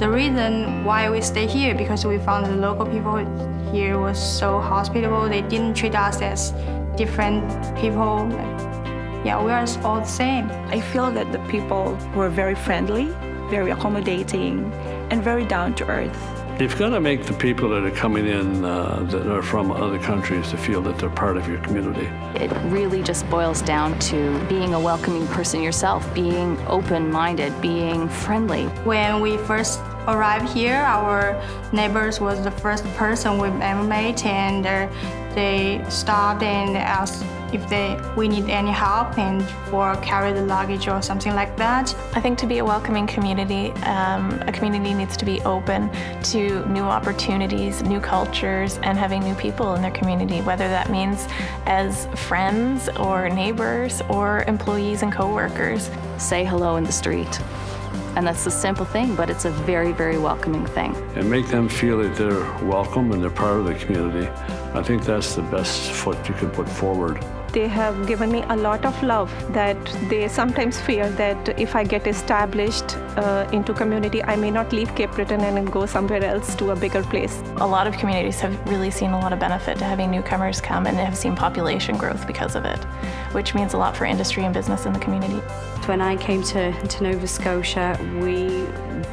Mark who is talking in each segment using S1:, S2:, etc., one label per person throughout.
S1: The reason why we stay here because we found the local people here was so hospitable. They didn't treat us as different people. Yeah, we are all the same.
S2: I feel that the people were very friendly, very accommodating, and very down to earth.
S3: You've got to make the people that are coming in that are from other countries to feel that they're part of your community.
S4: It really just boils down to being a welcoming person yourself, being open-minded, being friendly.
S1: When we first arrived here, our neighbors was the first person we've ever met, and they stopped and asked if we need any help and for carry the luggage or something like that.
S5: I think to be a welcoming community, a community needs to be open to new opportunities, new cultures, and having new people in their community, whether that means as friends or neighbors or employees and co-workers.
S4: Say hello in the street. And that's a simple thing, but it's a very, very welcoming thing.
S3: And make them feel that they're welcome and they're part of the community. I think that's the best foot you can put forward.
S2: They have given me a lot of love that they sometimes fear that if I get established into community, I may not leave Cape Breton and go somewhere else to a bigger place.
S5: A lot of communities have really seen a lot of benefit to having newcomers come and have seen population growth because of it, which means a lot for industry and business in the community.
S6: When I came to Nova Scotia, we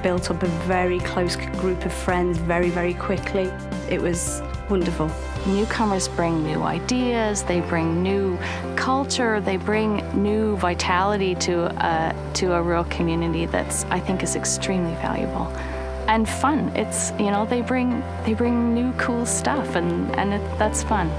S6: built up a very close group of friends very, very quickly. It was wonderful.
S4: Newcomers bring new ideas, they bring new culture, they bring new vitality to a rural community that's, I think, is extremely valuable. And fun. It's, you know, they bring new cool stuff, and that's fun.